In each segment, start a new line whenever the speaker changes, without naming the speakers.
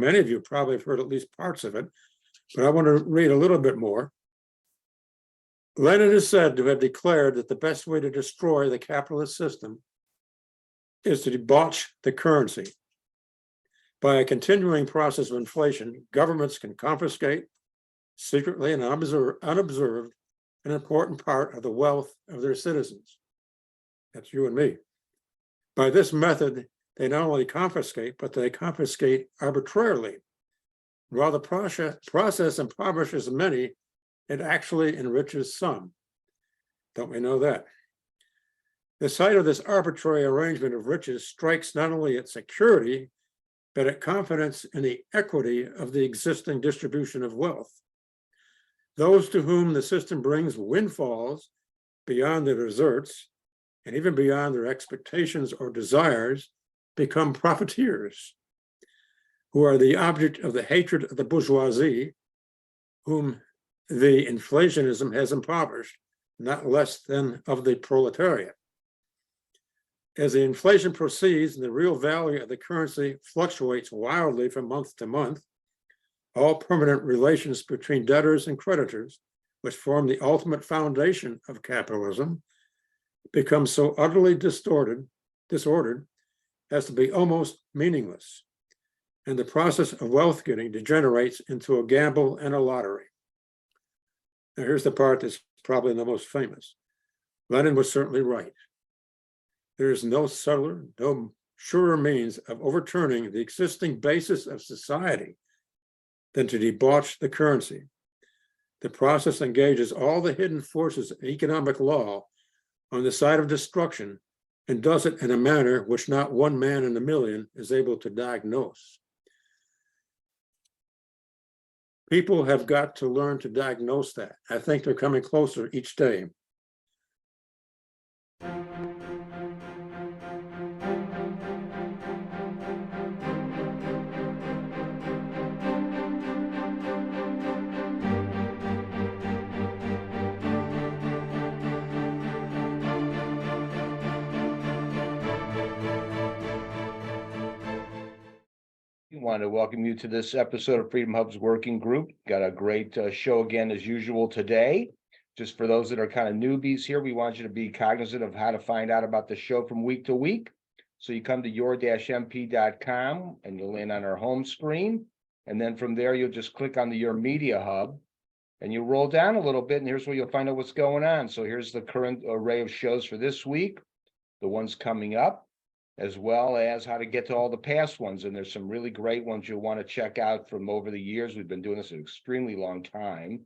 Many of you probably have heard at least parts of it, but I want to read a little bit more. Lenin is said to have declared that the best way to destroy the capitalist system is to debauch the currency. By a continuing process of inflation, governments can confiscate, secretly and unobserved, an important part of the wealth of their citizens. That's you and me. By this method, they not only confiscate, but they confiscate arbitrarily. While the process impoverishes many, it actually enriches some. Don't we know that? The sight of this arbitrary arrangement of riches strikes not only at security, but at confidence in the equity of the existing distribution of wealth. Those to whom the system brings windfalls beyond their deserts, and even beyond their expectations or desires, become profiteers, who are the object of the hatred of the bourgeoisie, whom the inflationism has impoverished, not less than of the proletariat. As the inflation proceeds and the real value of the currency fluctuates wildly from month to month, all permanent relations between debtors and creditors, which form the ultimate foundation of capitalism, become so utterly disordered as to be almost meaningless. And the process of wealth getting degenerates into a gamble and a lottery. Now, here's the part that's probably the most famous. Lenin was certainly right. There is no subtler, no surer means of overturning the existing basis of society than to debauch the currency. The process engages all the hidden forces of economic law on the side of destruction and does it in a manner which not one man in a million is able to diagnose. People have got to learn to diagnose that. I think they're coming closer each day.
We want to welcome you to this episode of Freedom Hub's Working Group. Got a great show again as usual today. Just for those that are kind of newbies here, we want you to be cognizant of how to find out about the show from week to week. So you come to your-mp.com and you'll land on our home screen. And then from there, you'll just click on the Your Media Hub and you roll down a little bit and here's where you'll find out what's going on. So here's the current array of shows for this week, the ones coming up, as well as how to get to all the past ones. And there's some really great ones you'll want to check out from over the years. We've been doing this an extremely long time.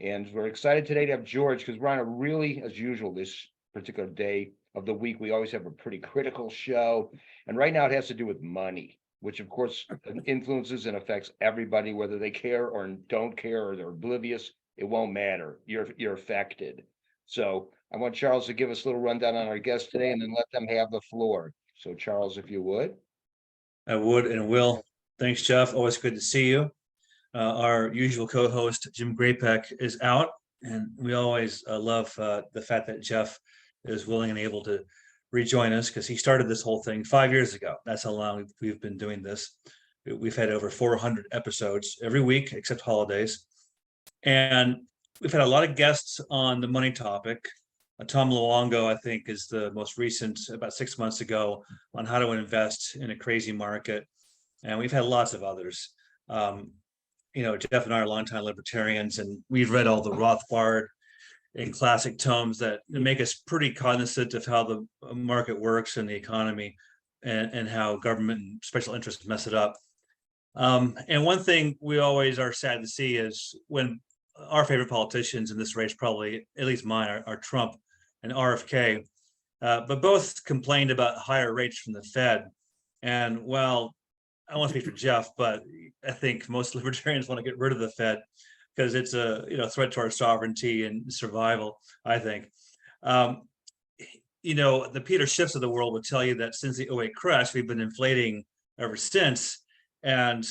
And we're excited today to have George because we're on a really, as usual, this particular day of the week, we always have a pretty critical show. And right now it has to do with money, which of course influences and affects everybody, whether they care or don't care or they're oblivious. It won't matter. You're affected. So I want Charles to give us a little rundown on our guest today and then let them have the floor. So Charles, if you would.
I would and will. Thanks, Jeff. Always good to see you. Our usual co-host, Jim Grapek, is out, and we always love the fact that Jeff is willing and able to rejoin us because he started this whole thing 5 years ago. That's how long we've been doing this. We've had over 400 episodes every week, except holidays. And we've had a lot of guests on the money topic. Tom Luongo, I think, is the most recent, about 6 months ago, on how to invest in a crazy market. And we've had lots of others. Jeff and I are longtime libertarians, and we've read all the Rothbard and classic tomes that make us pretty cognizant of how the market works and the economy and how government and special interests mess it up. And one thing we always are sad to see is when our favorite politicians in this race, probably at least mine, are Trump and RFK, but both complained about higher rates from the Fed. And well, I won't speak for Jeff, but I think most libertarians want to get rid of the Fed because it's a threat to our sovereignty and survival, I think. The Peter Schiffs of the world would tell you that since the '08 crash, we've been inflating ever since. And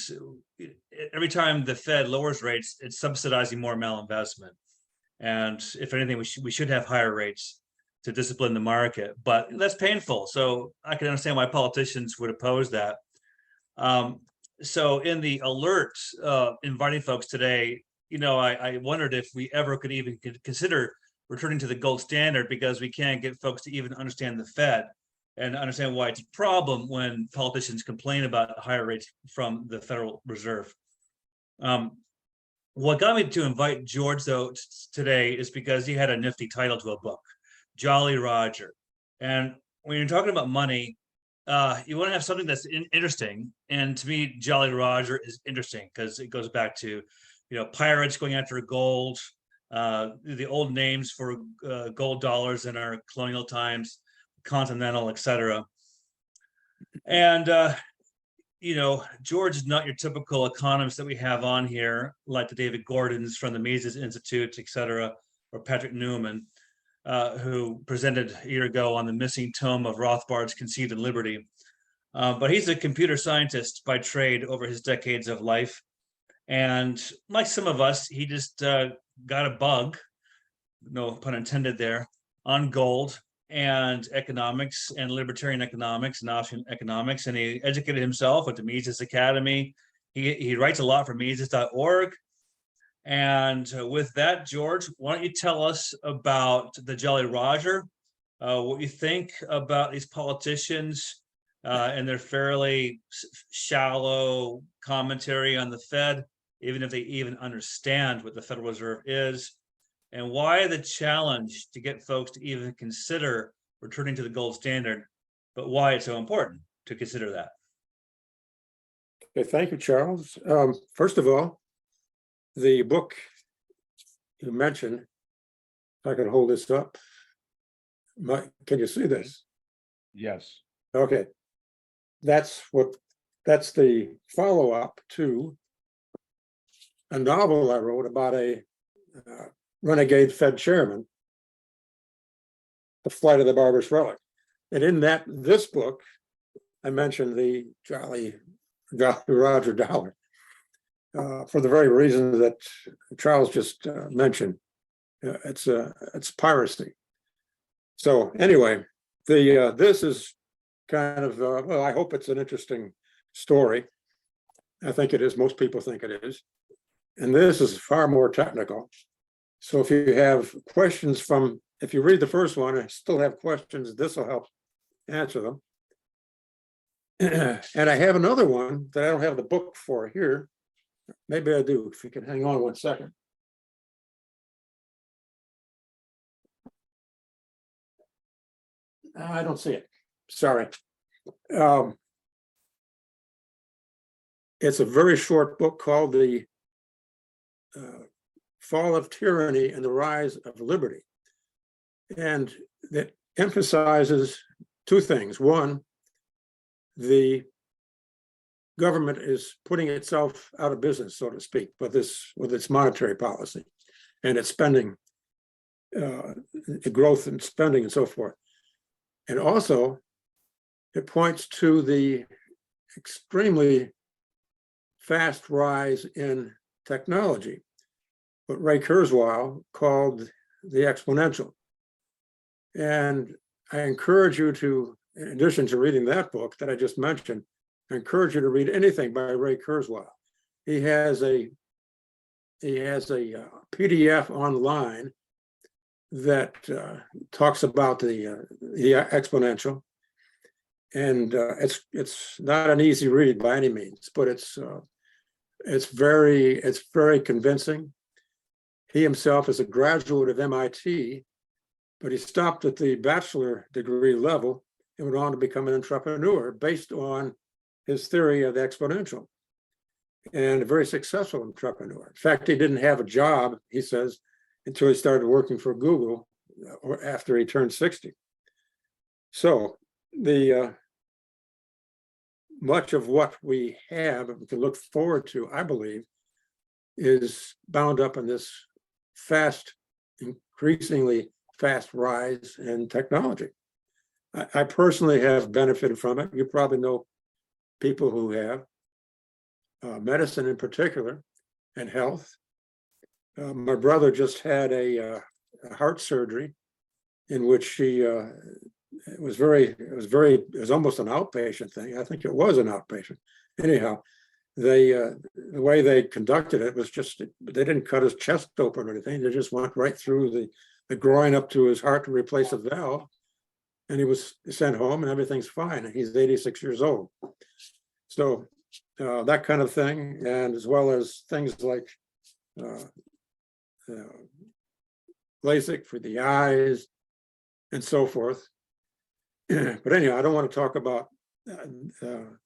every time the Fed lowers rates, it's subsidizing more malinvestment. And if anything, we should have higher rates to discipline the market, but that's painful. So I can understand why politicians would oppose that. so in the alerts, inviting folks today, I wondered if we ever could even consider returning to the gold standard, because we can't get folks to even understand the Fed and understand why it's a problem when politicians complain about higher rates from the Federal Reserve. What got me to invite George, though, today is because he had a nifty title to a book, Jolly Roger. And when you're talking about money, you want to have something that's interesting. And to me, Jolly Roger is interesting because it goes back to, pirates going after gold, the old names for gold dollars in our colonial times, continental, etc. And George is not your typical economist that we have on here, like the David Gordons from the Mises Institute, etc., or Patrick Newman, who presented a year ago on the missing tome of Rothbard's Conceit and Liberty. But he's a computer scientist by trade over his decades of life. And like some of us, he just got a bug, no pun intended there, on gold and economics and libertarian economics and option economics. And he educated himself at the Mises Academy. He writes a lot for Mises.org. And with that, George, why don't you tell us about the Jolly Roger, what you think about these politicians and their fairly shallow commentary on the Fed, even if they even understand what the Federal Reserve is, and why the challenge to get folks to even consider returning to the gold standard, but why it's so important to consider that.
Okay, thank you, Charles. First of all, the book you mentioned, if I can hold this up. Can you see this?
Yes.
Okay. That's the follow-up to a novel I wrote about a renegade Fed chairman, The Flight of the Barbarous Relic. And in this book, I mentioned the Jolly Roger dollar for the very reason that Charles just mentioned. It's piracy. So anyway, this is kind of well, I hope it's an interesting story. I think it is. Most people think it is. And this is far more technical. So if you have questions if you read the first one and still have questions, this will help answer them. And I have another one that I don't have the book for here. Maybe I do, if you can hang on 1 second. I don't see it. Sorry. It's a very short book called The Fall of Tyranny and the Rise of Liberty. And that emphasizes two things. One, the government is putting itself out of business, so to speak, with its monetary policy and its spending, the growth in spending and so forth. And also, it points to the extremely fast rise in technology, what Ray Kurzweil called the exponential. And I encourage you to, in addition to reading that book that I just mentioned, I encourage you to read anything by Ray Kurzweil. He has a PDF online that talks about the exponential, and it's not an easy read by any means, but it's very convincing. He himself is a graduate of MIT, but he stopped at the bachelor degree level and went on to become an entrepreneur based on his theory of the exponential, and a very successful entrepreneur. In fact, he didn't have a job, he says, until he started working for Google or after he turned 60. So much of what we have and we can look forward to, I believe, is bound up in this increasingly fast rise in technology. I personally have benefited from it. You probably know people who have, medicine in particular, and health. My brother just had a heart surgery in which it was almost an outpatient thing. I think it was an outpatient. Anyhow, the way they conducted it was just, they didn't cut his chest open or anything. They just went right through the groin up to his heart to replace a valve. And he was sent home and everything's fine. He's 86 years old. So that kind of thing, and as well as things like LASIK for the eyes and so forth. But anyhow, I don't want to talk about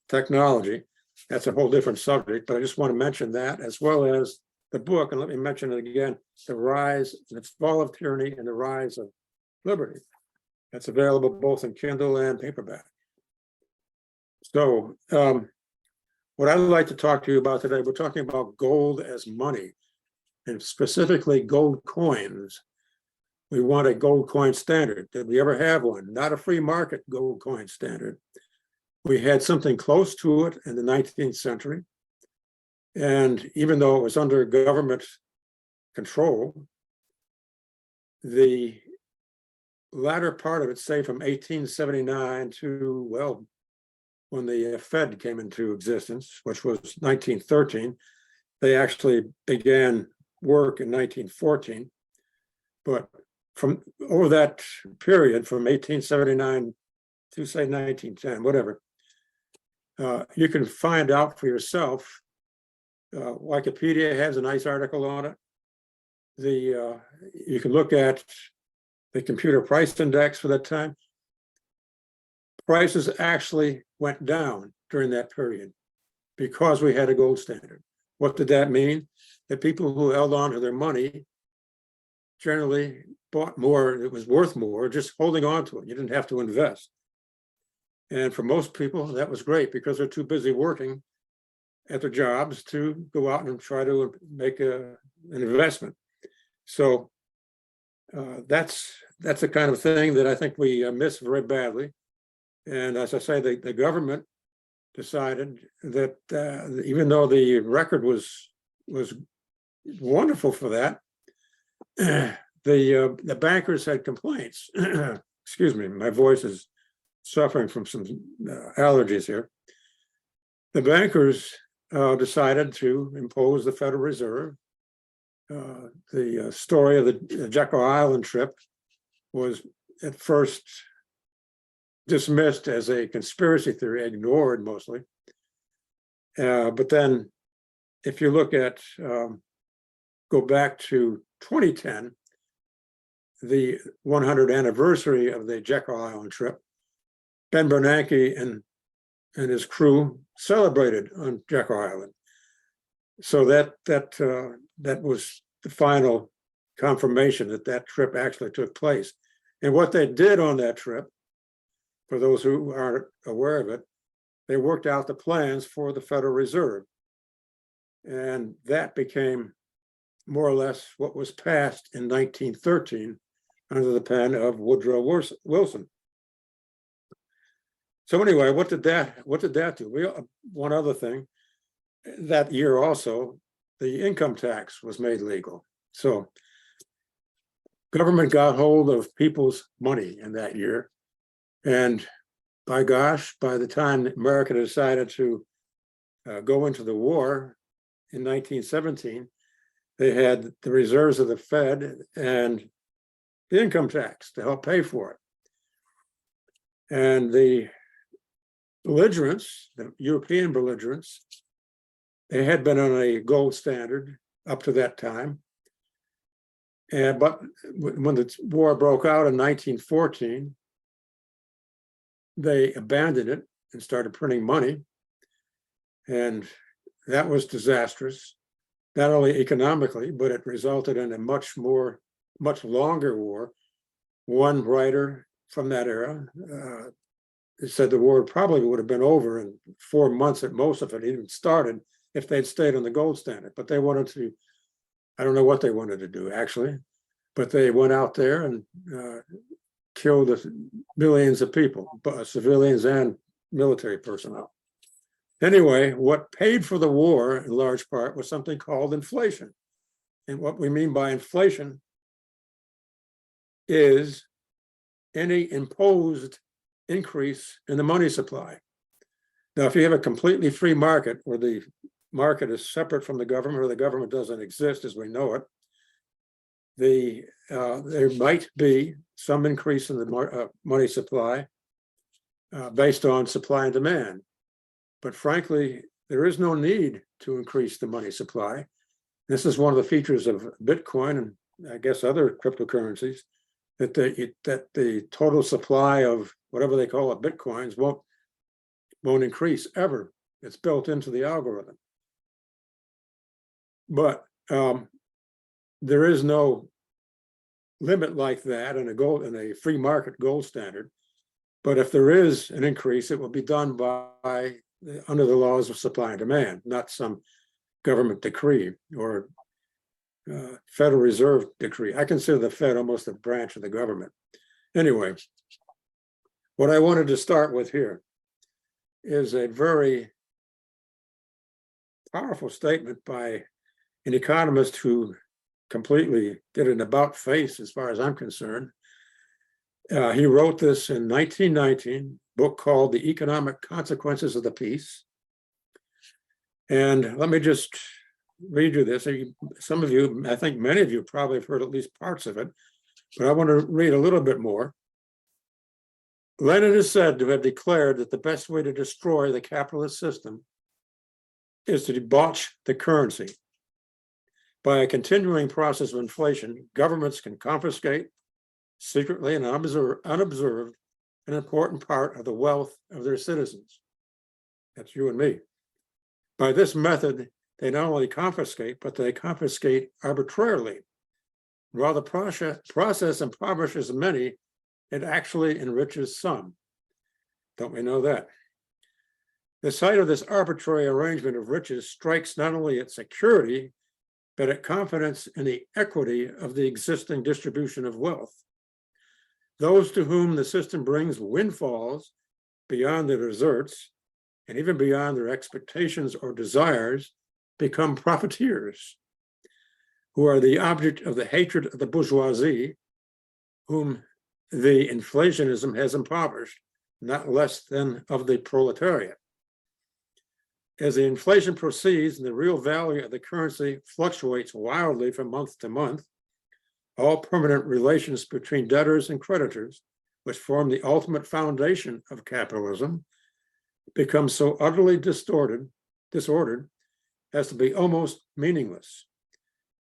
technology. That's a whole different subject, but I just want to mention that, as well as the book, and let me mention it again, The Rise, The Fall of Tyranny and the Rise of Liberty. That's available both in Kindle and paperback. So what I'd like to talk to you about today, we're talking about gold as money, and specifically gold coins. We want a gold coin standard. Did we ever have one? Not a free market gold coin standard. We had something close to it in the 19th century. And even though it was under government control, the latter part of it, say from 1879 to, well, when the Fed came into existence, which was 1913, they actually began work in 1914. But from over that period, from 1879 to say 1910, whatever, you can find out for yourself. Wikipedia has a nice article on it. You can look at the computer price index for that time. Prices actually went down during that period because we had a gold standard. What did that mean? That people who held on to their money generally bought more, it was worth more, just holding on to it. You didn't have to invest. And for most people, that was great because they're too busy working at their jobs to go out and try to make an investment. So that's the kind of thing that I think we miss very badly. And as I say, the government decided that even though the record was wonderful for that, the bankers had complaints. Excuse me, my voice is suffering from some allergies here. The bankers decided to impose the Federal Reserve. The story of the Jekyll Island trip was at first dismissed as a conspiracy theory, ignored mostly. But then if you look at, go back to 2010, the 100th anniversary of the Jekyll Island trip, Ben Bernanke and his crew celebrated on Jekyll Island. So that was the final confirmation that that trip actually took place. And what they did on that trip, for those who aren't aware of it, they worked out the plans for the Federal Reserve. And that became more or less what was passed in 1913 under the pen of Woodrow Wilson. So anyway, what did that do? One other thing, that year also, the income tax was made legal. So government got hold of people's money in that year. And by gosh, by the time America decided to go into the war in 1917, they had the reserves of the Fed and the income tax to help pay for it. And the belligerents, the European belligerents, they had been on a gold standard up to that time. But when the war broke out in 1914, they abandoned it and started printing money. And that was disastrous, not only economically, but it resulted in a much longer war. One writer from that era said the war probably would have been over in 4 months at most if it even started, if they'd stayed on the gold standard. But they wanted to, I don't know what they wanted to do actually, but they went out there and killed millions of people, civilians and military personnel. Anyway, what paid for the war in large part was something called inflation. And what we mean by inflation is any imposed increase in the money supply. Now, if you have a completely free market where the market is separate from the government, or the government doesn't exist as we know it, there might be some increase in the money supply based on supply and demand. But frankly, there is no need to increase the money supply. This is one of the features of Bitcoin and I guess other cryptocurrencies, that the total supply of whatever they call it, Bitcoins, won't increase ever. It's built into the algorithm. But there is no limit like that in a free market gold standard. But if there is an increase, it will be done by under the laws of supply and demand, not some government decree or Federal Reserve decree. I consider the Fed almost a branch of the government. Anyway, what I wanted to start with here is a very powerful statement by an economist who completely did an about face as far as I'm concerned. He wrote this in 1919, book called The Economic Consequences of the Peace. And let me just read you this. Some of you, I think many of you probably have heard at least parts of it, but I want to read a little bit more. Lenin is said to have declared that the best way to destroy the capitalist system is to debauch the currency. By a continuing process of inflation, governments can confiscate secretly and unobserved an important part of the wealth of their citizens. That's you and me. By this method, they not only confiscate, but they confiscate arbitrarily. While the process impoverishes many, it actually enriches some. Don't we know that? The sight of this arbitrary arrangement of riches strikes not only at security, but at confidence in the equity of the existing distribution of wealth. Those to whom the system brings windfalls beyond their deserts, and even beyond their expectations or desires, become profiteers, who are the object of the hatred of the bourgeoisie, whom the inflationism has impoverished, not less than of the proletariat. As the inflation proceeds and the real value of the currency fluctuates wildly from month to month, all permanent relations between debtors and creditors, which form the ultimate foundation of capitalism, become so utterly disordered as to be almost meaningless.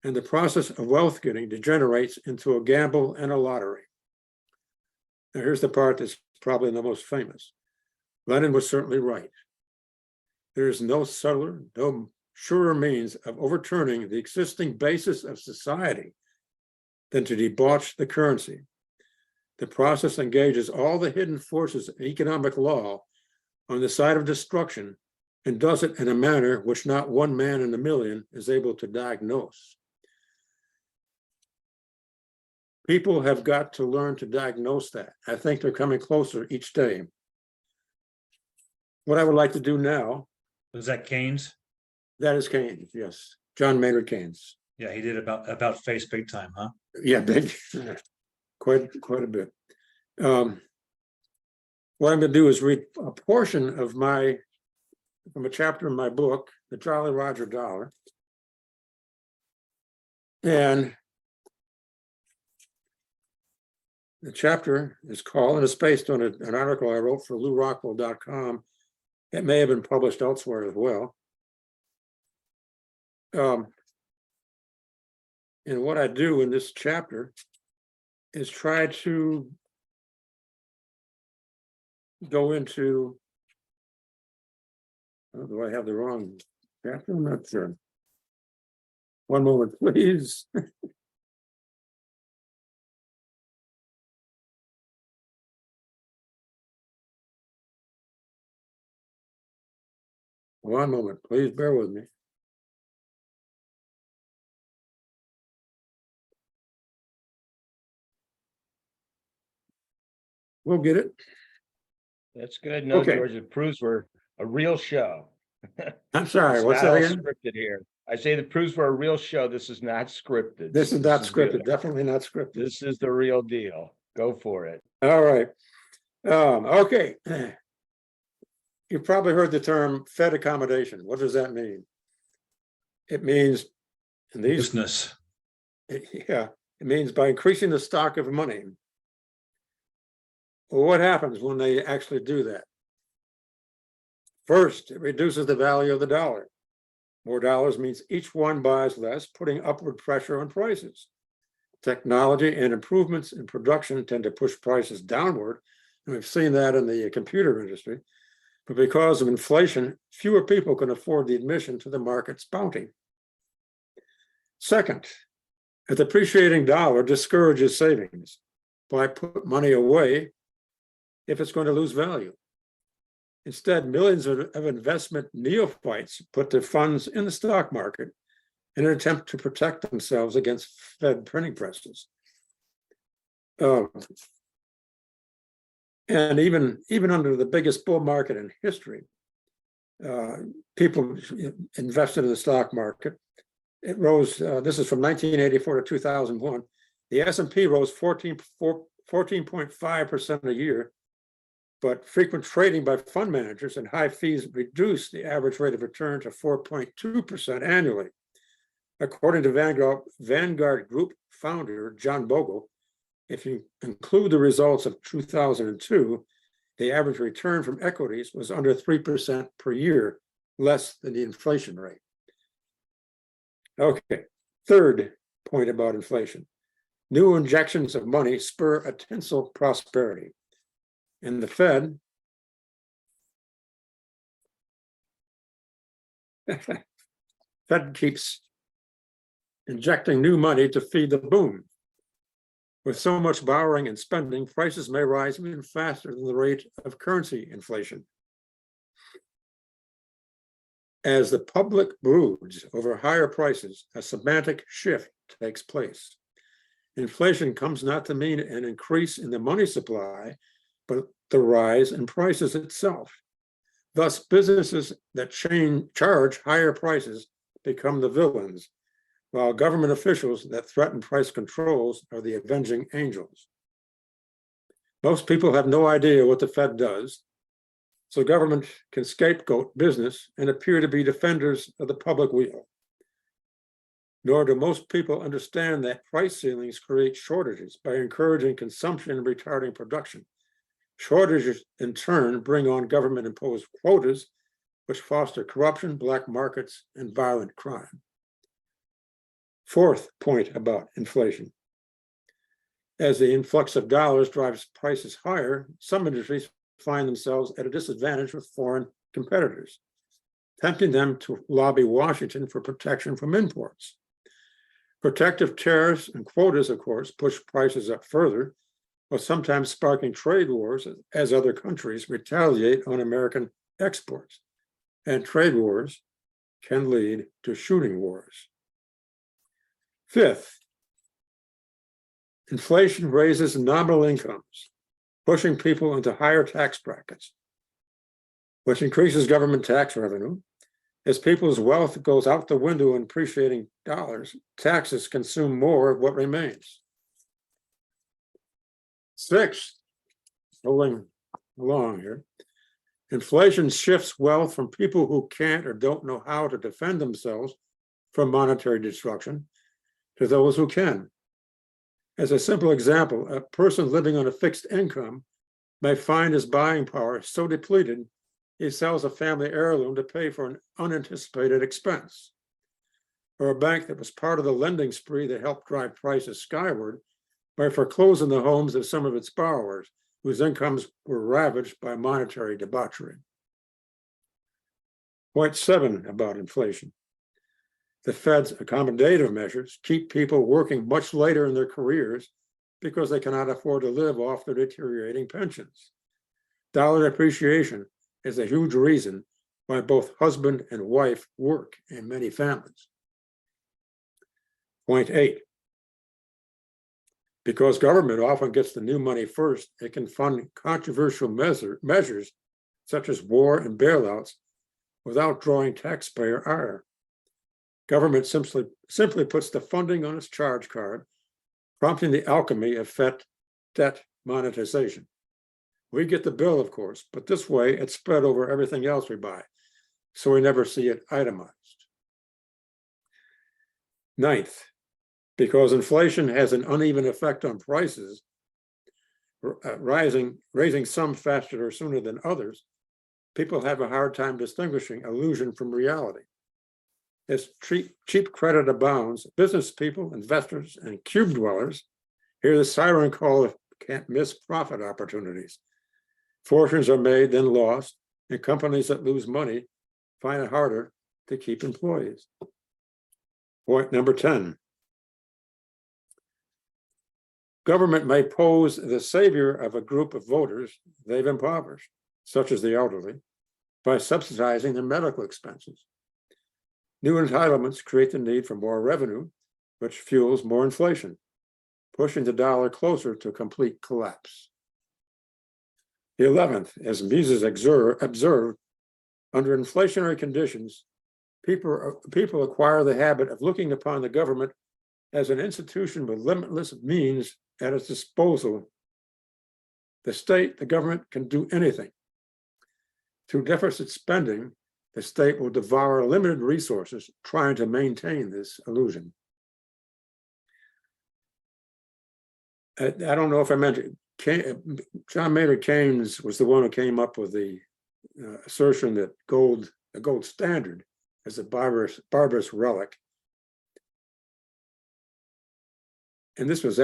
And the process of wealth getting degenerates into a gamble and a lottery. Now, here's the part that's probably the most famous. Lenin was certainly right. There is no subtler, no surer means of overturning the existing basis of society than to debauch the currency. The process engages all the hidden forces of economic law on the side of destruction and does it in a manner which not one man in a million is able to diagnose. People have got to learn to diagnose that. I think they're coming closer each day. What I would like to do now.
Was that Keynes?
That is Keynes, yes. John Maynard Keynes.
Yeah, he did about face big time, huh?
Yeah, big, quite a bit. What I'm going to do is read a portion of from a chapter in my book, The Jolly Roger Dollar. And the chapter is called, and it's based on an article I wrote for LouRockwell.com. It may have been published elsewhere as well. And what I do in this chapter is try to go into, oh, do I have the wrong chapter? I'm not sure. One moment, please. One moment, please bear with me. We'll get it.
That's good. No,
Okay.
George, it proves we're a real show.
I'm sorry,
It's
what's
not
that
all
again?
scripted here. I say the proofs for a real show. This is not scripted.
This is not scripted,
good.
definitely not scripted.
This is the real deal. Go for it.
All right. Okay. You've probably heard the term Fed accommodation. What does that mean? It means, and these,
Business.
yeah, it means by increasing the stock of money. Well, what happens when they actually do that? First, it reduces the value of the dollar. More dollars means each one buys less, putting upward pressure on prices. Technology and improvements in production tend to push prices downward, and we've seen that in the computer industry. But because of inflation, fewer people can afford the admission to the market's bounty. Second, a depreciating dollar discourages savings. Why put money away if it's going to lose value? Instead, millions of investment neophytes put their funds in the stock market in an attempt to protect themselves against Fed printing presses. And even under the biggest bull market in history, people invested in the stock market. It rose, this is from 1984 to 2001. The S&P rose 14.5% a year, but frequent trading by fund managers and high fees reduced the average rate of return to 4.2% annually. According to Vanguard Group founder John Bogle, if you include the results of 2002, the average return from equities was under 3% per year, less than the inflation rate. Okay, third point about inflation. New injections of money spur a tinsel prosperity. And the Fed keeps injecting new money to feed the boom. With so much borrowing and spending, prices may rise even faster than the rate of currency inflation. As the public broods over higher prices, a semantic shift takes place. Inflation comes not to mean an increase in the money supply, but the rise in prices itself. Thus, businesses that charge higher prices become the villains, while government officials that threaten price controls are the avenging angels. Most people have no idea what the Fed does, so government can scapegoat business and appear to be defenders of the public weal. Nor do most people understand that price ceilings create shortages by encouraging consumption and retarding production. Shortages, in turn, bring on government-imposed quotas, which foster corruption, black markets, and violent crime. Fourth point about inflation. As the influx of dollars drives prices higher, some industries find themselves at a disadvantage with foreign competitors, tempting them to lobby Washington for protection from imports. Protective tariffs and quotas, of course, push prices up further, while sometimes sparking trade wars as other countries retaliate on American exports. And trade wars can lead to shooting wars. Fifth, inflation raises nominal incomes, pushing people into higher tax brackets, which increases government tax revenue. As people's wealth goes out the window in appreciating dollars, taxes consume more of what remains. Sixth, rolling along here, inflation shifts wealth from people who can't or don't know how to defend themselves from monetary destruction to those who can. As a simple example, a person living on a fixed income may find his buying power so depleted he sells a family heirloom to pay for an unanticipated expense. Or a bank that was part of the lending spree that helped drive prices skyward by foreclosing the homes of some of its borrowers whose incomes were ravaged by monetary debauchery. Point 7 about inflation. The Fed's accommodative measures keep people working much later in their careers because they cannot afford to live off their deteriorating pensions. Dollar appreciation is a huge reason why both husband and wife work in many families. Point 8. Because government often gets the new money first, it can fund controversial measures such as war and bailouts without drawing taxpayer ire. Government simply puts the funding on its charge card, prompting the alchemy of debt monetization. We get the bill, of course, but this way it's spread over everything else we buy, so we never see it itemized. Ninth, because inflation has an uneven effect on prices, raising some faster or sooner than others, people have a hard time distinguishing illusion from reality. As cheap credit abounds, business people, investors, and cube dwellers hear the siren call of can't miss profit opportunities. Fortunes are made, then lost, and companies that lose money find it harder to keep employees. Point number 10. Government may pose the savior of a group of voters they've impoverished, such as the elderly, by subsidizing their medical expenses. New entitlements create the need for more revenue, which fuels more inflation, pushing the dollar closer to complete collapse. The 11th, as Mises observed, under inflationary conditions, people acquire the habit of looking upon the government as an institution with limitless means at its disposal. The state, the government can do anything. Through deficit spending, the state will devour limited resources trying to maintain this illusion. I don't know if I mentioned, John Maynard Keynes was the one who came up with the assertion that the gold standard is a barbarous relic. And this was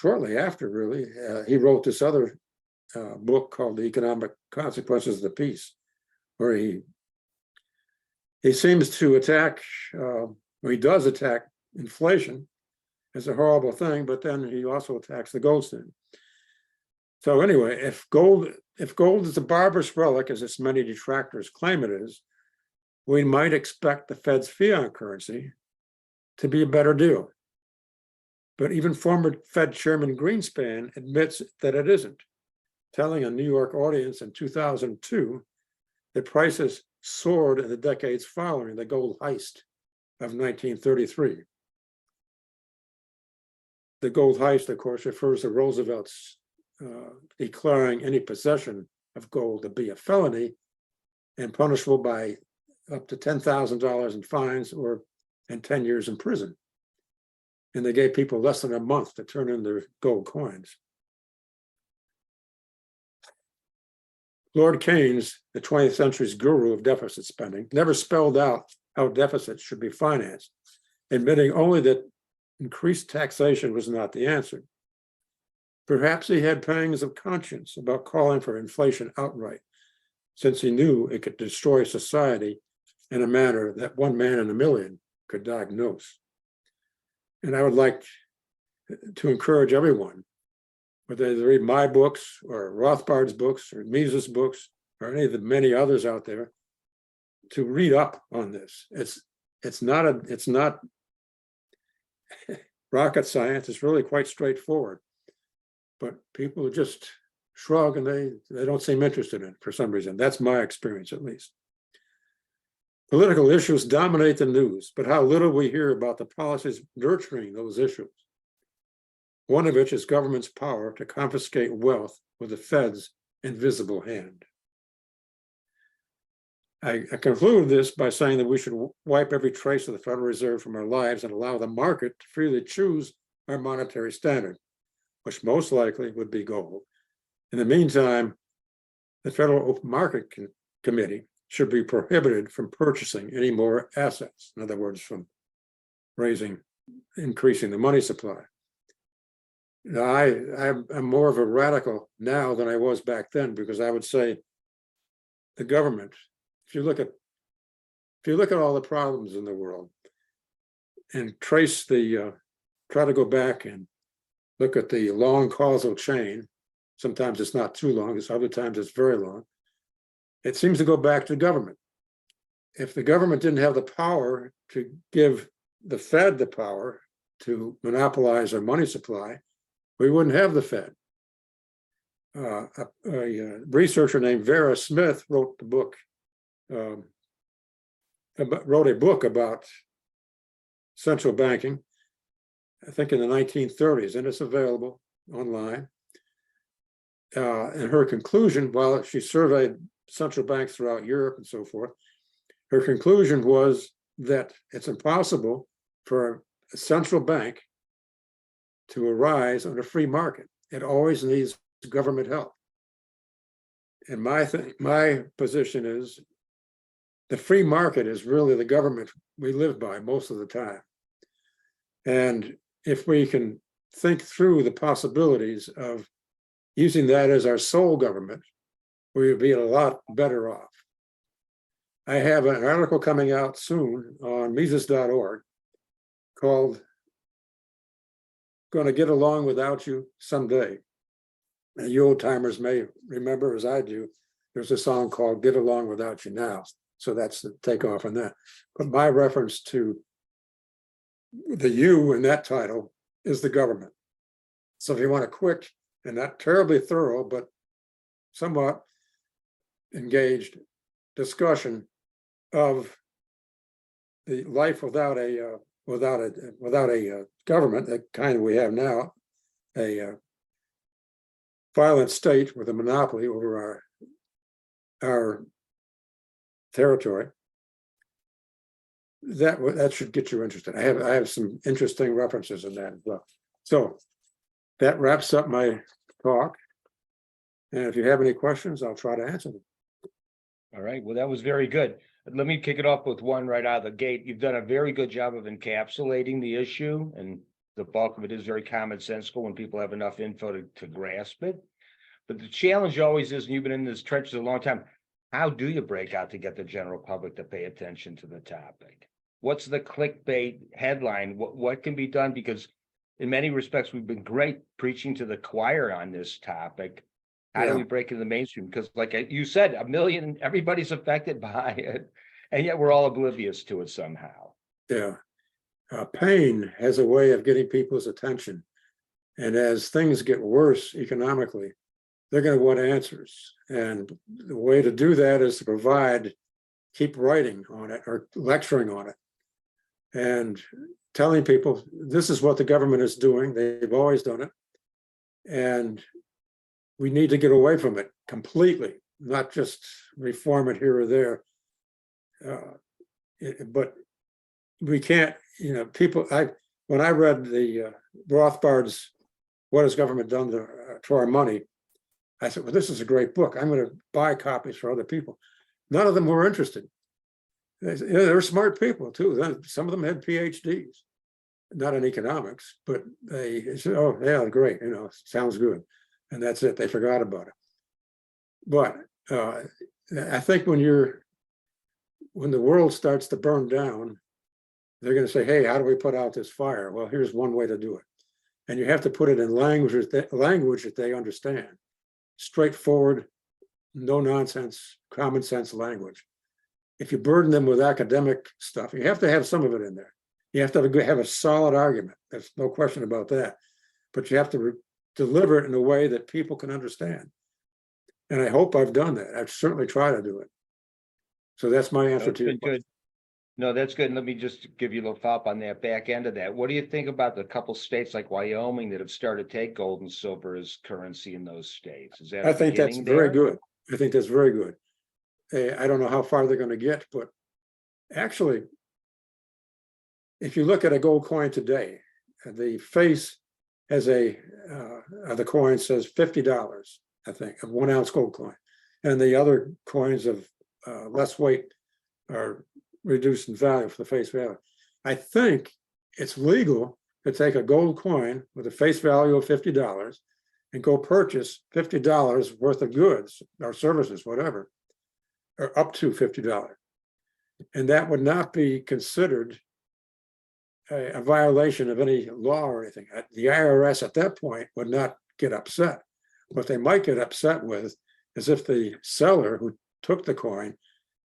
shortly after, really, he wrote this other book called The Economic Consequences of the Peace, where he seems to attack, or he does attack inflation as a horrible thing, but then he also attacks the gold standard. So anyway, if gold is a barbarous relic, as its many detractors claim it is, we might expect the Fed's fiat currency to be a better deal. But even former Fed Chairman Greenspan admits that it isn't, telling a New York audience in 2002 that prices soared in the decades following the gold heist of 1933. The gold heist, of course, refers to Roosevelt's declaring any possession of gold to be a felony and punishable by up to $10,000 in fines and 10 years in prison. And they gave people less than a month to turn in their gold coins. Lord Keynes, the 20th century's guru of deficit spending, never spelled out how deficits should be financed, admitting only that increased taxation was not the answer. Perhaps he had pangs of conscience about calling for inflation outright, since he knew it could destroy society in a manner that one man in a million could diagnose. And I would like to encourage everyone, whether they read my books or Rothbard's books or Mises' books or any of the many others out there, to read up on this. It's not rocket science. It's really quite straightforward. But people just shrug and they don't seem interested in it for some reason. That's my experience, at least. Political issues dominate the news, but how little we hear about the policies nurturing those issues. One of which is government's power to confiscate wealth with the Fed's invisible hand. I conclude this by saying that we should wipe every trace of the Federal Reserve from our lives and allow the market to freely choose our monetary standard, which most likely would be gold. In the meantime, the Federal Open Market Committee should be prohibited from purchasing any more assets. In other words, from increasing the money supply. Now, I'm more of a radical now than I was back then, because I would say the government, if you look at all the problems in the world and try to go back and look at the long causal chain, sometimes it's not too long, other times it's very long, it seems to go back to government. If the government didn't have the power to give the Fed the power to monopolize our money supply, we wouldn't have the Fed. A researcher named Vera Smith wrote a book about central banking, I think in the 1930s, and it's available online. And her conclusion, while she surveyed central banks throughout Europe and so forth, her conclusion was that it's impossible for a central bank to arise on a free market. It always needs government help. And my position is the free market is really the government we live by most of the time. And if we can think through the possibilities of using that as our sole government, we would be a lot better off. I have an article coming out soon on Mises.org called "Gonna Get Along Without You Someday." And you old timers may remember, as I do, there's a song called "Get Along Without You Now." So that's the takeoff on that. But my reference to the you in that title is the government. So if you want a quick and not terribly thorough, but somewhat engaged discussion of the life without a government, the kind we have now, a violent state with a monopoly over our territory, that should get you interested. I have some interesting references in that as well. So that wraps up my talk. And if you have any questions, I'll try to answer them.
All right, well, that was very good. Let me kick it off with one right out of the gate. You've done a very good job of encapsulating the issue, and the bulk of it is very commonsensical when people have enough info to grasp it. But the challenge always is, and you've been in this trenches a long time, how do you break out to get the general public to pay attention to the topic? What's the clickbait headline? What can be done? Because in many respects, we've been great preaching to the choir on this topic. How do we break into the mainstream? Because like you said, 1 million, everybody's affected by it, and yet we're all oblivious to it somehow.
Yeah. Pain has a way of getting people's attention. And as things get worse economically, they're going to want answers. And the way to do that is to keep writing on it or lecturing on it and telling people this is what the government is doing. They've always done it. And we need to get away from it completely, not just reform it here or there. But we can't, when I read the Rothbard's "What Has Government Done to Our Money," I said, well, this is a great book. I'm going to buy copies for other people. None of them were interested. They're smart people too. Some of them had PhDs, not in economics, but they said, oh yeah, great, sounds good. And that's it, they forgot about it. But I think when the world starts to burn down, they're going to say, hey, how do we put out this fire? Well, here's one way to do it. And you have to put it in language that they understand. Straightforward, no nonsense, common sense language. If you burden them with academic stuff, you have to have some of it in there. You have to have a solid argument. There's no question about that. But you have to deliver it in a way that people can understand. And I hope I've done that. I've certainly tried to do it. So that's my answer to you.
Good. No, that's good. And let me just give you a little follow-up on that back end of that. What do you think about the couple states like Wyoming that have started to take gold and silver as currency in those states? Is that
I think that's very good. I think that's very good. I don't know how far they're going to get, but actually, if you look at a gold coin today, the face has the coin says $50, I think, a 1 ounce gold coin. And the other coins of less weight are reduced in value for the face value. I think it's legal to take a gold coin with a face value of $50 and go purchase $50 worth of goods or services, whatever, or up to $50. And that would not be considered a violation of any law or anything. The IRS at that point would not get upset. What they might get upset with is if the seller who took the coin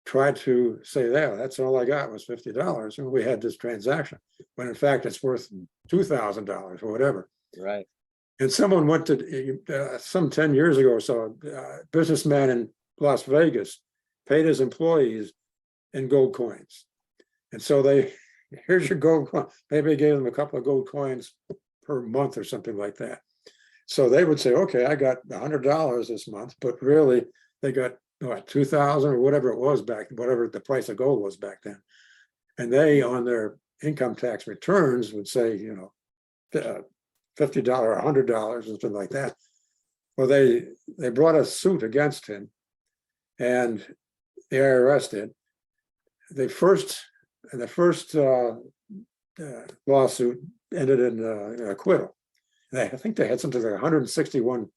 tried to say, that's all I got was $50, and we had this transaction, when in fact it's worth $2,000 or whatever.
Right.
And someone went to, some 10 years ago or so, a businessman in Las Vegas paid his employees in gold coins. And so here's your gold coin. Maybe gave them a couple of gold coins per month or something like that. So they would say, okay, I got $100 this month, but really they got what, 2,000 or whatever it was whatever the price of gold was back then. And they, on their income tax returns would say, you know, $50 or $100 and something like that. Well, they brought a suit against him, and the IRS did. The first lawsuit ended in acquittal. I think they had something like 161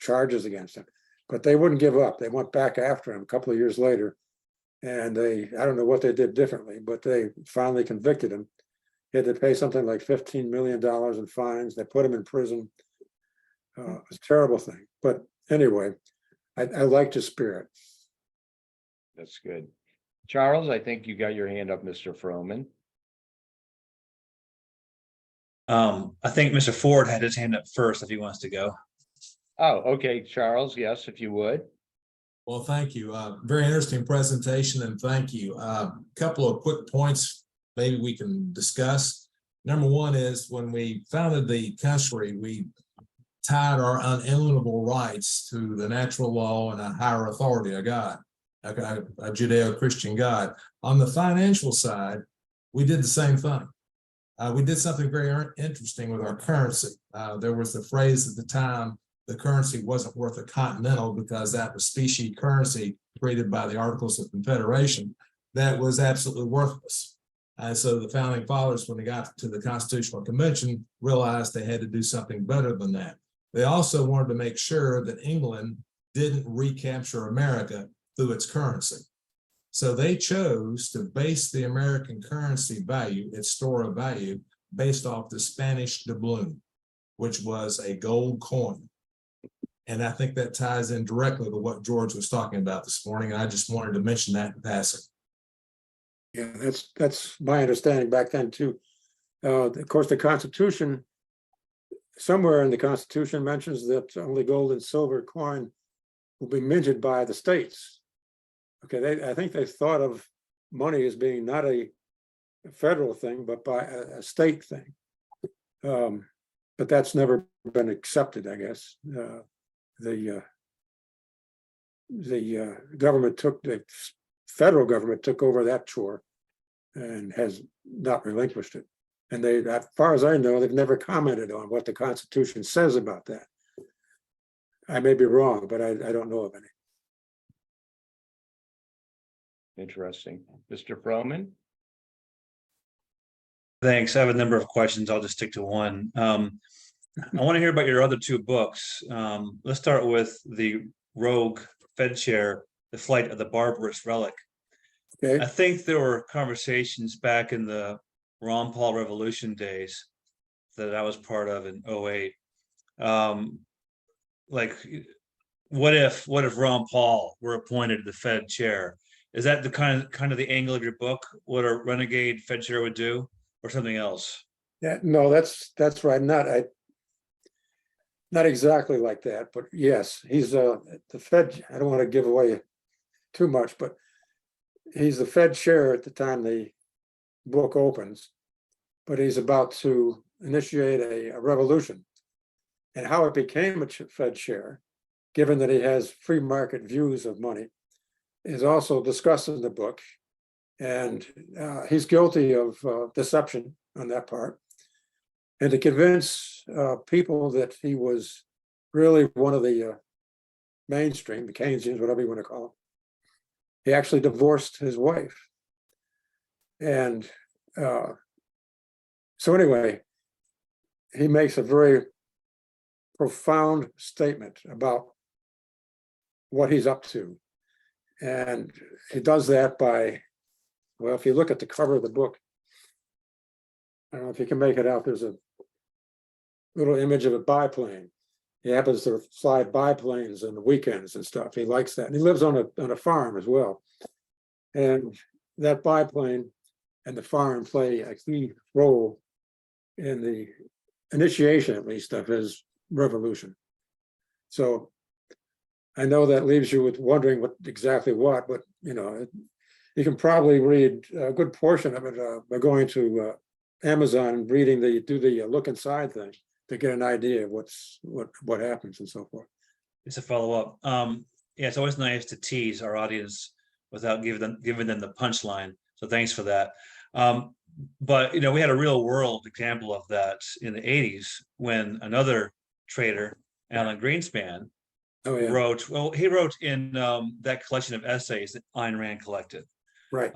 charges against him, but they wouldn't give up. They went back after him a couple of years later, and I don't know what they did differently, but they finally convicted him. He had to pay something like $15 million in fines. They put him in prison. It was a terrible thing. But anyway, I liked his spirit.
That's good. Charles, I think you got your hand up, Mr. Froman.
I think Mr. Ford had his hand up first if he wants to go.
Oh, okay, Charles, yes, if you would.
Well, thank you. Very interesting presentation, and thank you. Couple of quick points maybe we can discuss. Number one is when we founded the country, we tied our unalienable rights to the natural law and a higher authority, a God, a Judeo-Christian God. On the financial side, we did the same thing. We did something very interesting with our currency. There was the phrase at the time, the currency wasn't worth a continental because that was specie currency created by the Articles of Confederation that was absolutely worthless. And so the founding fathers, when they got to the Constitutional Convention, realized they had to do something better than that. They also wanted to make sure that England didn't recapture America through its currency. So they chose to base the American currency value, its store of value, based off the Spanish doubloon, which was a gold coin. And I think that ties in directly to what George was talking about this morning. And I just wanted to mention that in passing.
Yeah, that's my understanding back then too. Of course, the Constitution, somewhere in the Constitution mentions that only gold and silver coin will be minted by the states. Okay, I think they thought of money as being not a federal thing, but by a state thing. But that's never been accepted, I guess. The federal government took over that chore and has not relinquished it. And they, as far as I know, they've never commented on what the Constitution says about that. I may be wrong, but I don't know of any.
Interesting. Mr. Froman?
Thanks. I have a number of questions. I'll just stick to one. I want to hear about your other two books. Let's start with the rogue Fed chair, The Flight of the Barbarous Relic.
Okay.
I think there were conversations back in the Ron Paul Revolution days that I was part of in 2008. Like, what if Ron Paul were appointed the Fed chair? Is that the kind of the angle of your book? What a renegade Fed chair would do, or something else?
Yeah, no, that's right. Not exactly like that, but yes, he's the Fed. I don't want to give away too much, but he's the Fed chair at the time the book opens, but he's about to initiate a revolution. And how it became a Fed chair, given that he has free market views of money, is also discussed in the book. And he's guilty of deception on that part. And to convince people that he was really one of the mainstream, the Keynesians, whatever you want to call them, he actually divorced his wife. And so anyway, he makes a very profound statement about what he's up to. And he does that by, well, if you look at the cover of the book, I don't know if you can make it out, there's a little image of a biplane. He happens to fly biplanes on the weekends and stuff. He likes that. And he lives on a farm as well. And that biplane and the farm play a key role in the initiation, at least, of his revolution. So I know that leaves you with wondering exactly what, but you know, you can probably read a good portion of it by going to Amazon and reading do the look inside thing to get an idea of what happens and so forth.
Just a follow up. Yeah, it's always nice to tease our audience without giving them the punchline. So thanks for that. But we had a real world example of that in the 80s when another trader, Alan Greenspan,
Oh, yeah,
he wrote in that collection of essays that Ayn Rand collected
right,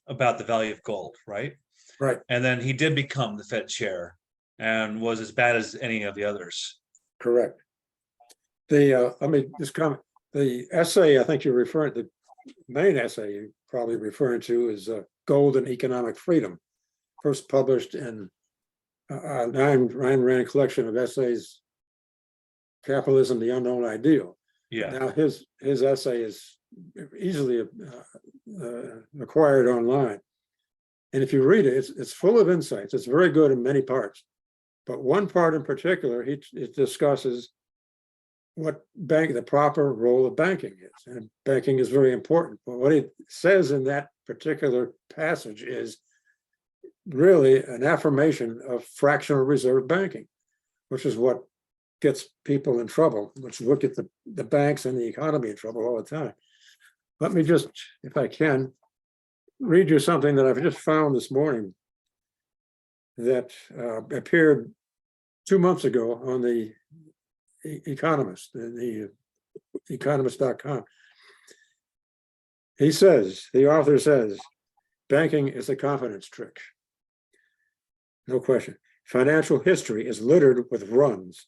about the value of gold, right?
right,
And then he did become the Fed chair and was as bad as any of the others.
correct. Let me just comment. The essay I think you're referring to, the main essay you're probably referring to is Gold and Economic Freedom, first published in Ayn Rand collection of essays, Capitalism, the Unknown Ideal.
Yeah.
Now his essay is easily acquired online. And if you read it, it's full of insights. It's very good in many parts. But one part in particular, it discusses what the proper role of banking is. And banking is very important. But what it says in that particular passage is really an affirmation of fractional reserve banking, which is what gets people in trouble, which look at the banks and the economy in trouble all the time. Let me just, if I can, read you something that I've just found this morning that appeared 2 months ago on the Economist, the economist.com. The author says, banking is a confidence trick. No question. Financial history is littered with runs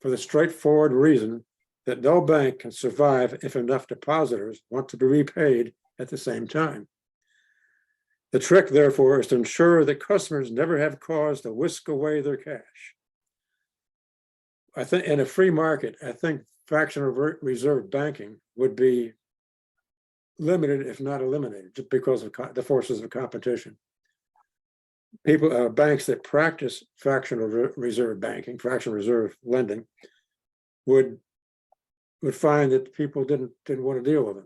for the straightforward reason that no bank can survive if enough depositors want to be repaid at the same time. The trick, therefore, is to ensure that customers never have cause to whisk away their cash. I think in a free market, I think fractional reserve banking would be limited, if not eliminated, just because of the forces of competition. Banks that practice fractional reserve banking, fractional reserve lending, would find that people didn't want to deal with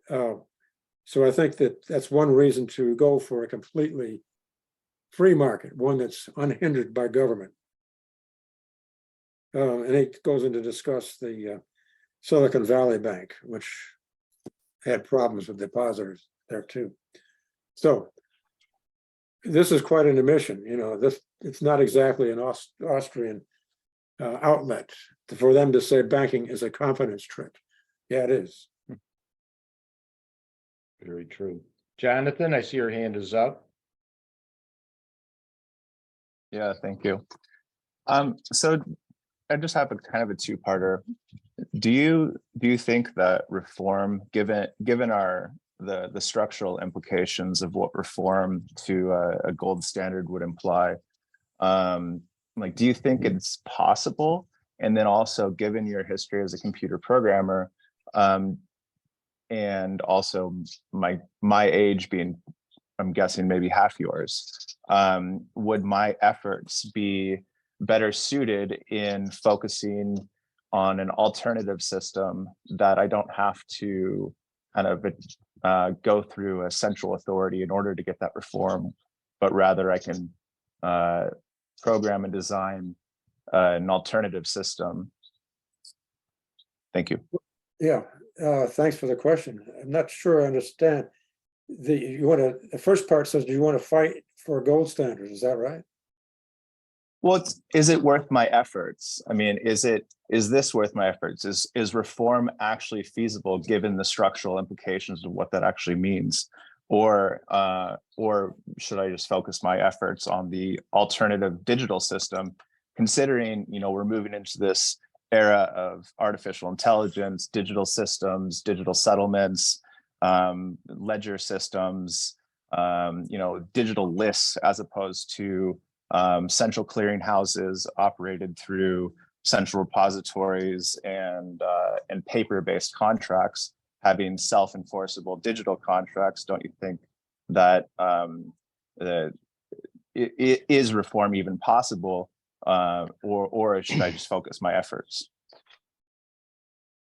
it. So I think that's one reason to go for a completely free market, one that's unhindered by government. And it goes in to discuss the Silicon Valley Bank, which had problems with depositors there too. So this is quite an admission. It's not exactly an Austrian outlet for them to say banking is a confidence trick. Yeah, it is.
Very true. Jonathan, I see your hand is up.
Yeah, thank you. So I just have a kind of a two-parter. Do you think that reform, given the structural implications of what reform to a gold standard would imply, do you think it's possible? And then also, given your history as a computer programmer, and also my age being, I'm guessing, maybe half yours, would my efforts be better suited in focusing on an alternative system that I don't have to kind of go through a central authority in order to get that reform, but rather I can program and design an alternative system? Thank you.
Yeah, thanks for the question. I'm not sure I understand. The first part says, do you want to fight for a gold standard? Is that right?
Well, is it worth my efforts? I mean, is this worth my efforts? Is reform actually feasible given the structural implications of what that actually means? Or should I just focus my efforts on the alternative digital system, considering, we're moving into this era of artificial intelligence, digital systems, digital settlements, ledger systems, digital lists, as opposed to central clearinghouses operated through central repositories and paper-based contracts, having self-enforceable digital contracts. Don't you think that is reform even possible, or should I just focus my efforts?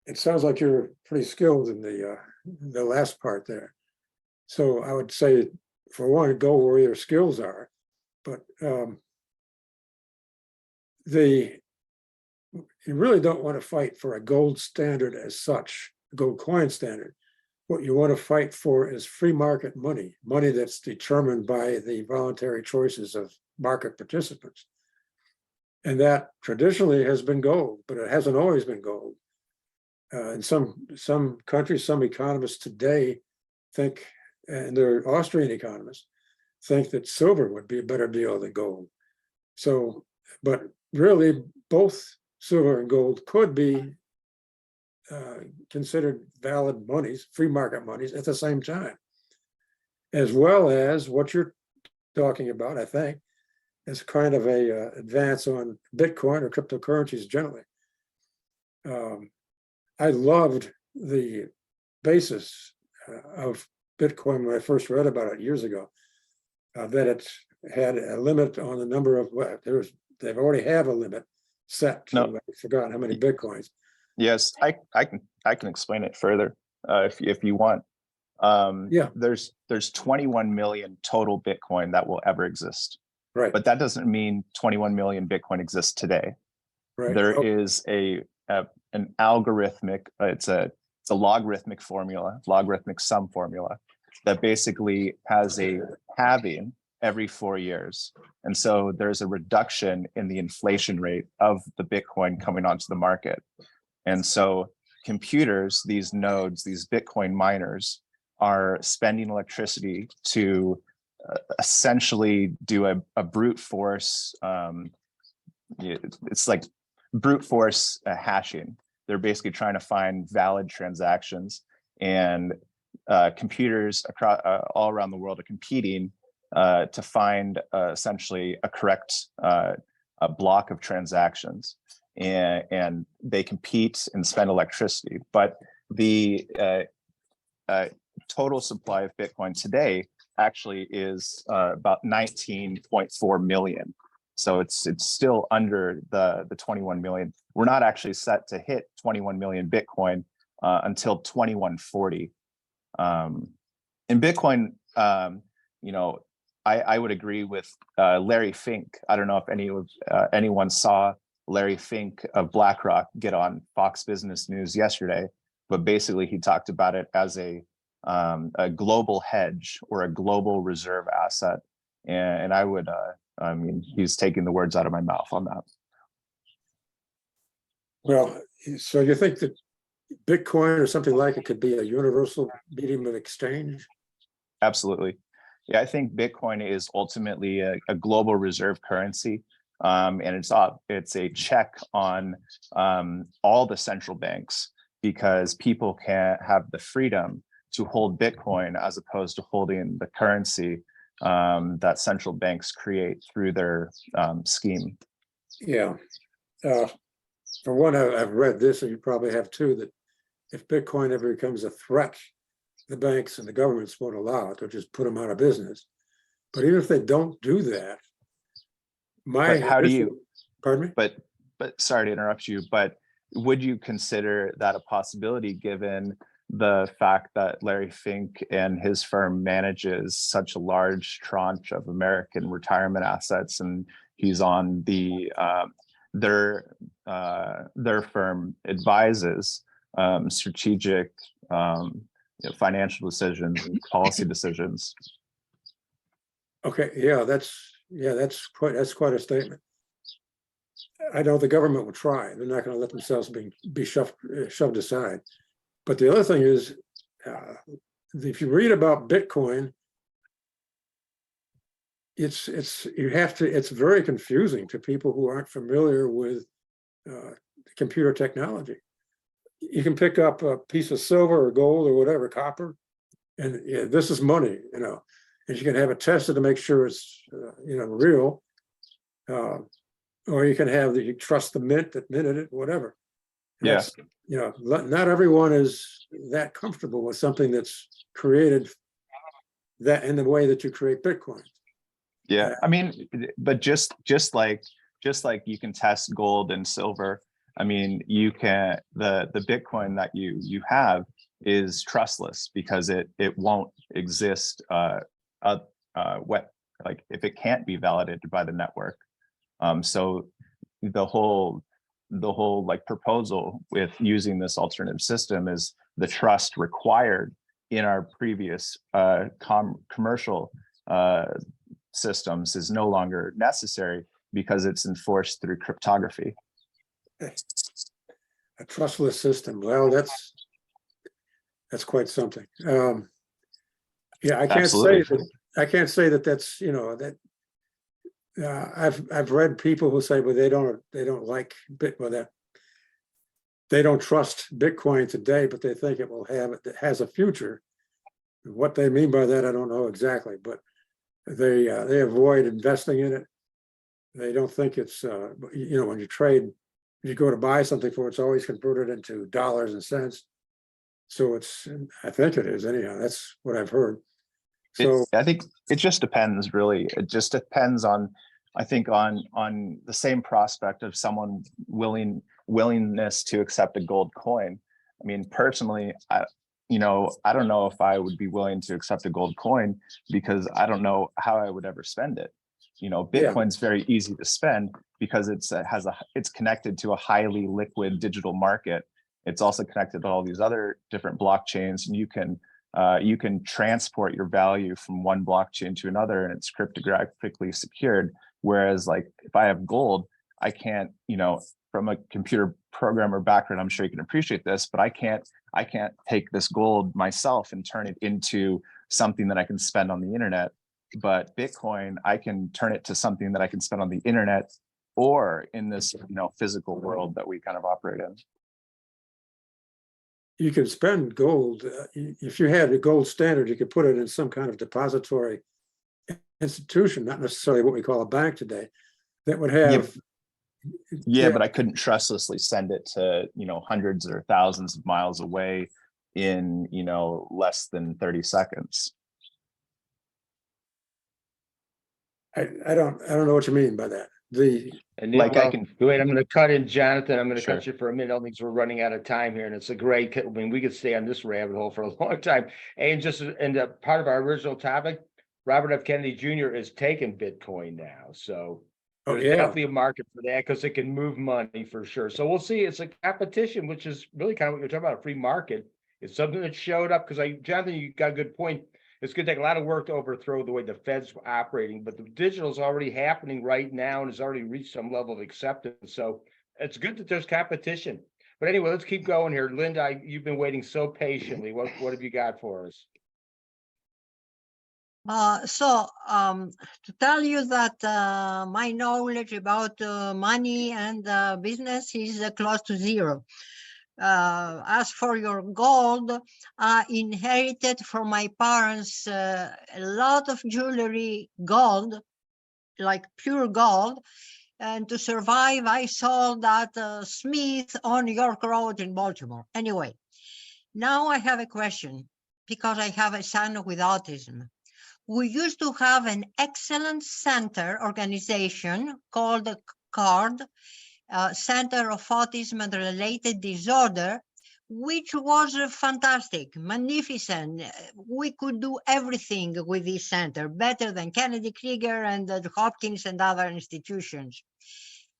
It sounds like you're pretty skilled in the last part there. So I would say, for one, go where your skills are. But you really don't want to fight for a gold standard as such, a gold coin standard. what you want to fight for is free market money, money that's determined by the voluntary choices of market participants. And that traditionally has been gold, but it hasn't always been gold. In some countries, some economists today think, and they're Austrian economists, think that silver would be a better deal than gold. So, but really both silver and gold could be considered valid monies, free market monies at the same time, as well as what you're talking about, I think, is kind of a advance on Bitcoin or cryptocurrencies generally. I loved the basis of Bitcoin when I first read about it years ago, that it had a limit on the number of, they've already have a limit set to,
No.
I've forgotten how many Bitcoins.
Yes, I can explain it further if you want.
Yeah.
There's 21 million total Bitcoin that will ever exist,
Right,
but that doesn't mean 21 million Bitcoin exists today.
right.
There
Oh,
is an algorithmic, it's a logarithmic formula, logarithmic sum formula that basically has a halving every 4 years. And so there's a reduction in the inflation rate of the Bitcoin coming onto the market. And so computers, these nodes, these Bitcoin miners are spending electricity to essentially do a brute force. It's like brute force hashing. They're basically trying to find valid transactions, and computers across all around the world are competing to find essentially a correct a block of transactions, and they compete and spend electricity. But the total supply of Bitcoin today actually is about 19.4 million. So it's still under the 21 million. We're not actually set to hit 21 million Bitcoin until 2140. In Bitcoin, I would agree with Larry Fink. I don't know if anyone saw Larry Fink of BlackRock get on Fox Business News yesterday, but basically he talked about it as a global hedge or a global reserve asset. And I would, he's taking the words out of my mouth on that.
Well, so you think that Bitcoin or something like it could be a universal medium of exchange?
Absolutely. Yeah, I think Bitcoin is ultimately a global reserve currency. And it's a check on all the central banks, because people can have the freedom to hold Bitcoin as opposed to holding the currency that central banks create through their scheme.
Yeah. For one, I've read this, and you probably have too, that if Bitcoin ever becomes a threat, the banks and the governments won't allow it. They'll just put them out of business. But even if they don't do that,
But how do you,
pardon me?
but sorry to interrupt you, but would you consider that a possibility given the fact that Larry Fink and his firm manages such a large tranche of American retirement assets, and he's on the their firm advises strategic financial decisions and policy decisions?
Okay, that's quite a statement. I know the government will try. They're not going to let themselves be shoved aside. But the other thing is, if you read about Bitcoin, it's very confusing to people who aren't familiar with computer technology. You can pick up a piece of silver or gold or whatever, copper, and this is money, and you can have it tested to make sure it's real, or you can have you trust the mint that minted it, whatever.
Yeah.
Not everyone is that comfortable with something that's created that in the way that you create Bitcoin.
Yeah, I mean, but just like you can test gold and silver, I mean, you can the Bitcoin that you have is trustless because it won't exist if it can't be validated by the network. So the whole like proposal with using this alternative system is the trust required in our previous commercial systems is no longer necessary because it's enforced through cryptography.
A trustless system. Well, that's quite something. Yeah, I can't say
Absolutely.
that. I can't say that that's, you know, that. I've read people who say, well, they don't like Bitcoin, that they don't trust Bitcoin today, but they think it has a future. What they mean by that, I don't know exactly, but they avoid investing in it. They don't think it's you know, when you trade, you go to buy something for, it's always converted into dollars and cents. So I think it is anyhow. That's what I've heard. So
I think it just depends, really. It just depends on, I think, on the same prospect of someone willingness to accept a gold coin. I mean, personally, I don't know if I would be willing to accept a gold coin because I don't know how I would ever spend it. You know, Bitcoin's very easy to spend because it's connected to a highly liquid digital market. It's also connected to all these other different blockchains, and you can transport your value from one blockchain to another, and it's cryptographically secured. Whereas, like, if I have gold, I can't, you know, from a computer programmer background, I'm sure you can appreciate this, but I can't take this gold myself and turn it into something that I can spend on the internet. But Bitcoin, I can turn it to something that I can spend on the internet or in this, you know, physical world that we kind of operate in.
you can spend gold. If you had a gold standard, you could put it in some kind of depository institution, not necessarily what we call a bank today, that would have.
Yeah, but I couldn't trustlessly send it to, you know, hundreds or thousands of miles away in, you know, less than 30 seconds.
I don't know what you mean by that.
And
Like,
well,
I can-
wait, I'm going to cut in, Jonathan. I'm going to
Sure.
cut you for a minute only because we're running out of time here, and it's a great. I mean, we could stay on this rabbit hole for a long time. And just and part of our original topic, Robert F. Kennedy Jr. is taking Bitcoin now, so there's definitely a market for that because it can move money for sure. So we'll see. It's a competition, which is really kind of what you're talking about, a free market. It's something that showed up because Jonathan, you got a good point. It's going to take a lot of work to overthrow the way the Fed's operating, but the digital is already happening right now and has already reached some level of acceptance. So it's good that there's competition. But anyway, let's keep going here. Linda, you've been waiting so patiently. What have you got for us?
To tell you that my knowledge about money and business is close to zero. As for your gold, I inherited from my parents a lot of jewelry, gold, like pure gold. And to survive, I sold at Smith on York Road in Baltimore. Anyway, now I have a question because I have a son with autism. We used to have an excellent center organization called the CARD, Center of Autism and Related Disorder, which was fantastic, magnificent. We could do everything with this center, better than Kennedy Krieger and Hopkins and other institutions.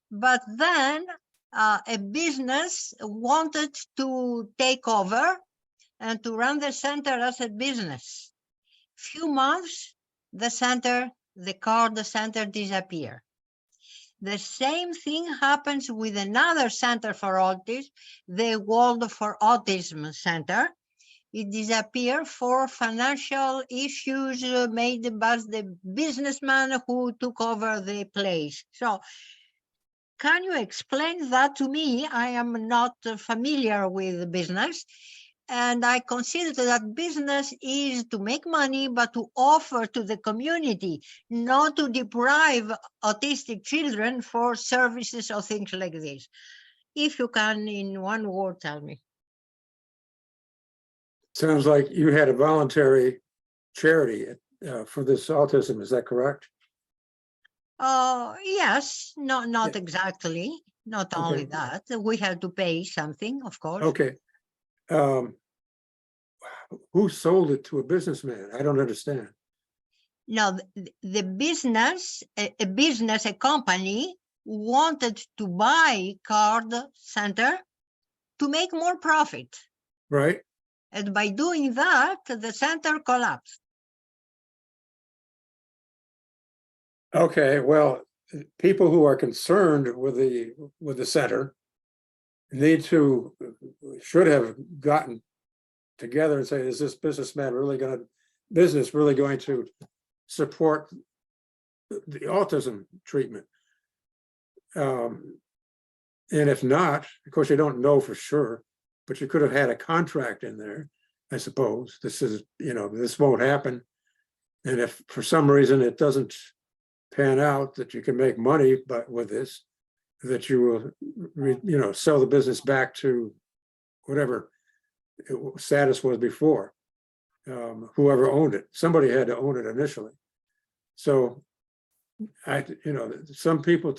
But then a business wanted to take over and to run the center as a business. Few months, the center disappeared. The same thing happens with another center for autism, the World for Autism Center. It disappeared for financial issues made by the businessman who took over the place. So, can you explain that to me? I am not familiar with business. And I consider that business is to make money, but to offer to the community, not to deprive autistic children for services or things like this. If you can, in one word, tell me.
Sounds like you had a voluntary charity for this autism. Is that correct?
Yes, not
Yeah.
exactly. Not
Okay.
only that, we have to pay something, of course.
Okay. Who sold it to a businessman? I don't understand.
Now, the business, a company wanted to buy Card Center to make more profit.
Right.
And by doing that, the center collapsed.
Okay, well, people who are concerned with the center should have gotten together and say, is this business really going to support the autism treatment? And if not, of course, you don't know for sure, but you could have had a contract in there, I suppose. This won't happen. And if for some reason it doesn't pan out that you can make money with this, that you will, sell the business back to whatever status was before, whoever owned it. Somebody had to own it initially. So some people,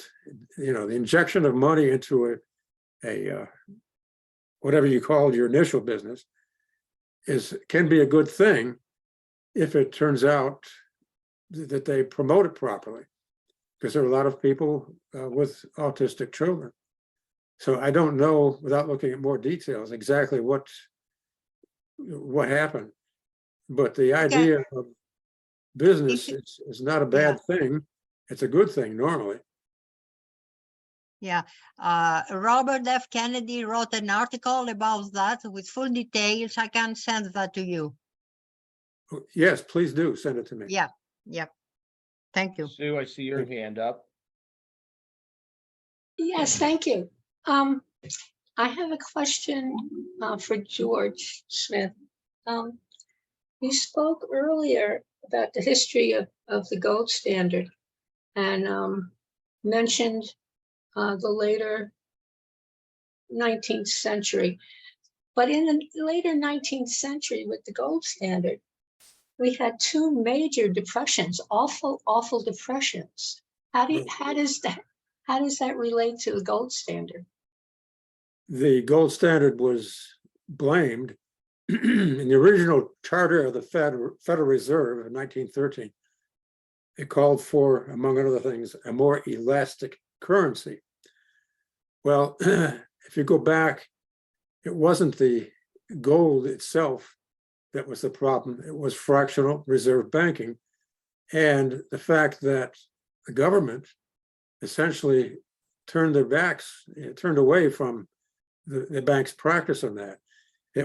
the injection of money into a whatever you called your initial business can be a good thing if it turns out that they promote it properly, because there are a lot of people with autistic children. So I don't know, without looking at more details, exactly what happened, but the idea of business is not a bad thing. It's a good thing normally.
Yeah, Robert F. Kennedy wrote an article about that with full details. I can send that to you.
Yes, please do send it to me.
Yeah, yeah. Thank you.
Sue, I see your hand up.
Yes, thank you. I have a question for George Smith. You spoke earlier about the history of the gold standard and mentioned the later 19th century. But in the later 19th century with the gold standard, we had two major depressions, awful depressions. How does that relate to the gold standard?
The gold standard was blamed in the original charter of the Federal Reserve in 1913. It called for, among other things, a more elastic currency. Well, if you go back, it wasn't the gold itself that was the problem. It was fractional reserve banking and the fact that the government essentially turned away from the bank's practice on that. I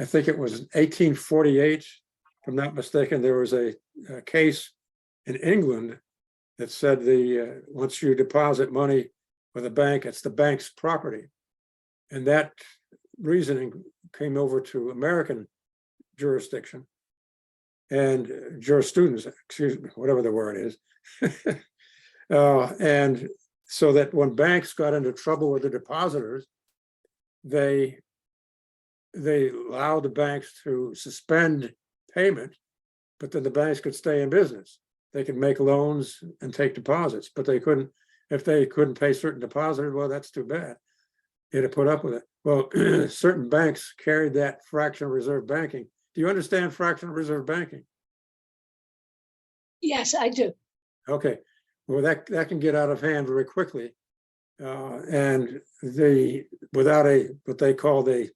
think it was 1848, if I'm not mistaken, there was a case in England that said once you deposit money with a bank, it's the bank's property. And that reasoning came over to American jurisdiction and jurisprudence, excuse me, whatever the word is. And so that when banks got into trouble with the depositors, they allowed the banks to suspend payment, but then the banks could stay in business. They could make loans and take deposits, but if they couldn't pay certain depositors, well, that's too bad. You had to put up with it. Well, certain banks carried that fractional reserve banking. Do you understand fractional reserve banking?
Yes, I do.
Okay, well, that can get out of hand very quickly. And without what they called a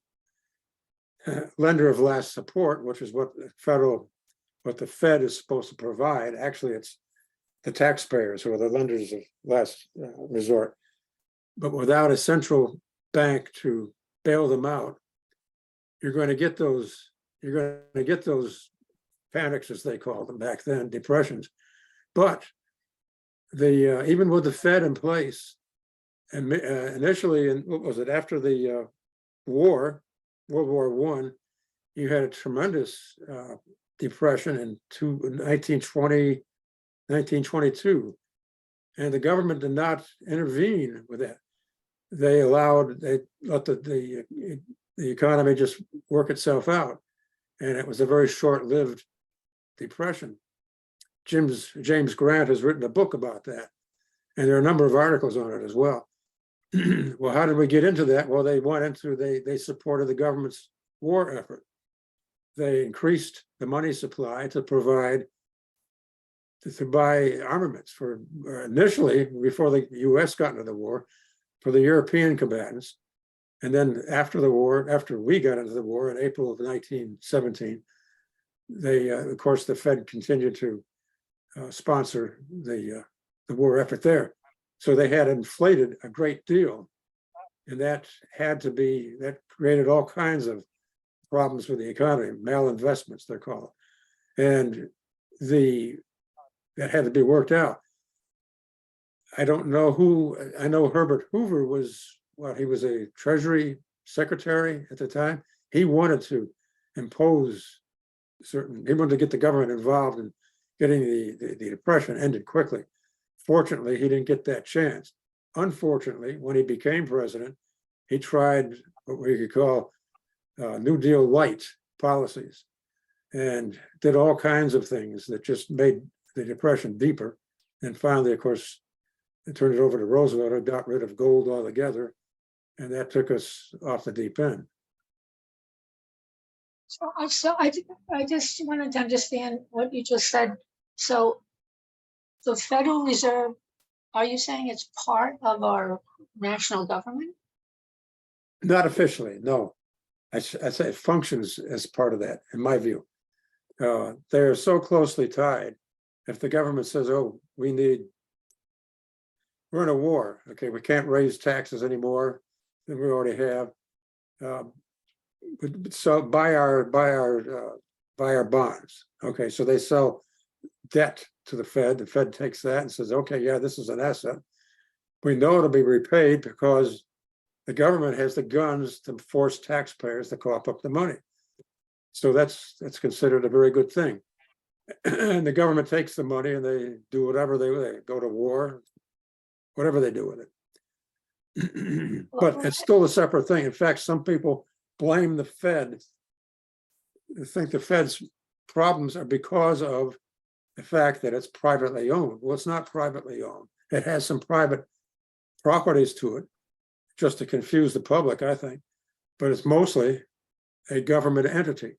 lender of last support, which is what the Fed is supposed to provide. Actually, it's the taxpayers who are the lenders of last resort. But without a central bank to bail them out, you're going to get those panics, as they called them back then, depressions. But even with the Fed in place, and initially, what was it, after the World War I, you had a tremendous depression in 1920, 1922, and the government did not intervene with that. They let the economy just work itself out, and it was a very short-lived depression. James Grant has written a book about that, and there are a number of articles on it as well. Well, how did we get into that? Well, they supported the government's war effort. They increased the money supply to buy armaments for initially, before the US got into the war, for the European combatants. And then after the war, after we got into the war in April of 1917, they, of course, the Fed continued to sponsor the war effort there. So they had inflated a great deal. And that created all kinds of problems with the economy, malinvestments, they're called. And that had to be worked out. I don't know who, I know Herbert Hoover was, he was a Treasury Secretary at the time. He wanted to impose he wanted to get the government involved in getting the depression ended quickly. Fortunately, he didn't get that chance. Unfortunately, when he became president, he tried what we could call New Deal light policies and did all kinds of things that just made the depression deeper. And finally, of course, they turned it over to Roosevelt, who got rid of gold altogether. And that took us off the deep end.
So I just wanted to understand what you just said. So the Federal Reserve, are you saying it's part of our national government?
Not officially, no. I say it functions as part of that, in my view. They're so closely tied. If the government says, oh, we're in a war, okay, we can't raise taxes anymore than we already have. So buy our bonds. Okay, so they sell debt to the Fed. The Fed takes that and says, okay, yeah, this is an asset. We know it'll be repaid because the government has the guns to force taxpayers to cough up the money. So that's considered a very good thing. And the government takes the money and they do whatever they go to war, whatever they do with it. But it's still a separate thing. In fact, some people blame the Fed. They think the Fed's problems are because of the fact that it's privately owned. Well, it's not privately owned. It has some private properties to it, just to confuse the public, I think. But it's mostly a government entity.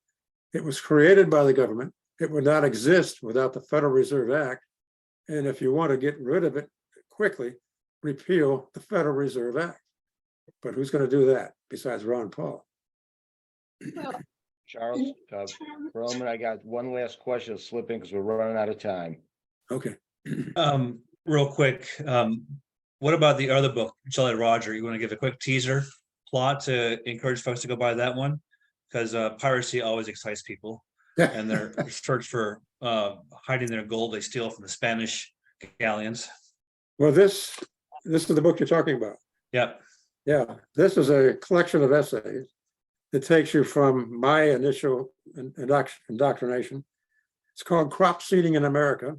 It was created by the government. It would not exist without the Federal Reserve Act. And if you want to get rid of it quickly, repeal the Federal Reserve Act. But who's going to do that besides Ron Paul?
Charles, Roman, I got one last question to slip in because we're running out of time.
Okay.
Real quick, what about the other book, Jolly Roger? You want to give a quick teaser plot to encourage folks to go buy that one? Because piracy always excites people, and their search for hiding their gold they steal from the Spanish galleons.
Well, this is the book you're talking about.
Yep.
Yeah, this is a collection of essays that takes you from my initial indoctrination. It's called Crop Seeding in America.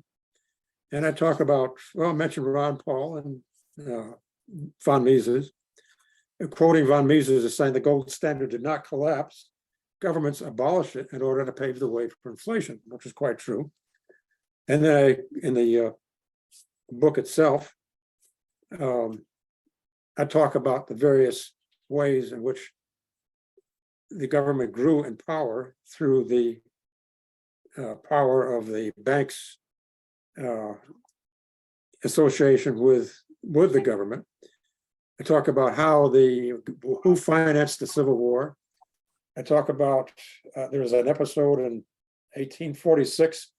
And I talk about, well, I mentioned Ron Paul and von Mises. Quoting von Mises as saying the gold standard did not collapse. Governments abolished it in order to pave the way for inflation, which is quite true. And then in the book itself, I talk about the various ways in which the government grew in power through the power of the banks association with the government. I talk about who financed the Civil War. I talk about there was an episode in 1846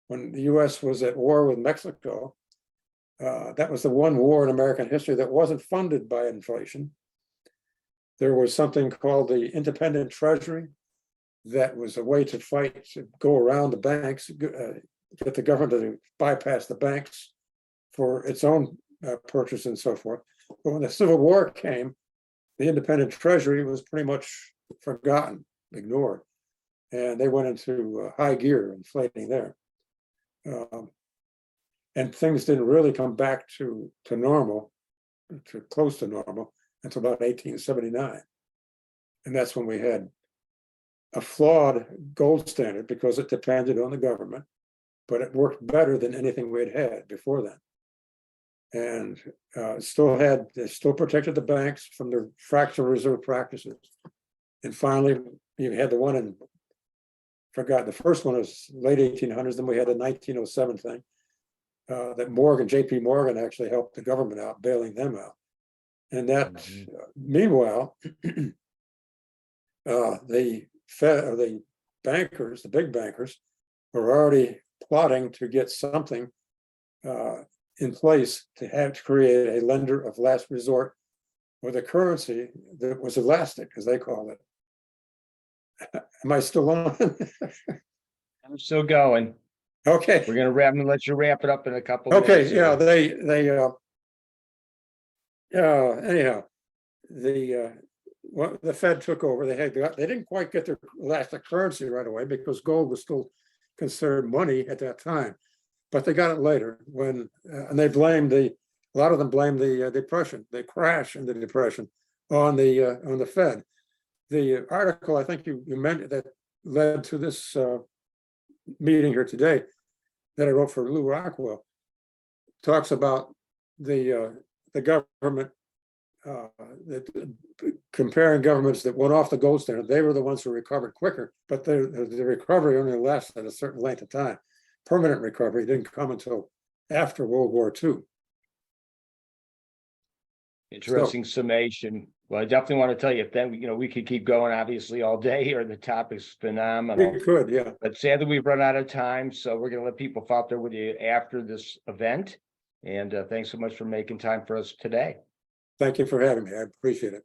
when the U.S. was at war with Mexico. That was the one war in American history that wasn't funded by inflation. There was something called the independent treasury that was a way to go around the banks, get the government to bypass the banks for its own purchase and so forth. But when the Civil War came, the independent treasury was pretty much forgotten, ignored, and they went into high gear, inflating there. And things didn't really come back to normal, to close to normal, until about 1879. And that's when we had a flawed gold standard because it depended on the government, but it worked better than anything we had before then. And it still protected the banks from the fractional reserve practices. And finally, you had the one the first one was late 1800s, then we had the 1907 thing that JP Morgan actually helped the government out, bailing them out. And that,
Mhm.
meanwhile, the Fed, or the bankers, the big bankers, were already plotting to get something in place to have to create a lender of last resort with a currency that was elastic, as they call it. Am I still on?
I'm still going.
Okay.
We're gonna let you wrap it up in a couple
Okay,
minutes.
yeah,
here.
anyhow, the Fed took over. They didn't quite get their elastic currency right away because gold was still considered money at that time, but they got it later when, and they blamed a lot of them blamed the depression, the crash in the depression on the Fed. The article I think you meant that led to this meeting here today that I wrote for Lou Rockwell talks about the government, comparing governments that went off the gold standard. They were the ones who recovered quicker, but the recovery only lasted a certain length of time. Permanent recovery didn't come until after World War II.
Interesting summation. Well, I definitely want to tell you, then, we could keep going obviously all day here. The topic's phenomenal.
We could, yeah.
But sadly, we've run out of time, so we're gonna let people follow up there with you after this event. And thanks so much for making time for us today.
Thank you for having me. I appreciate it.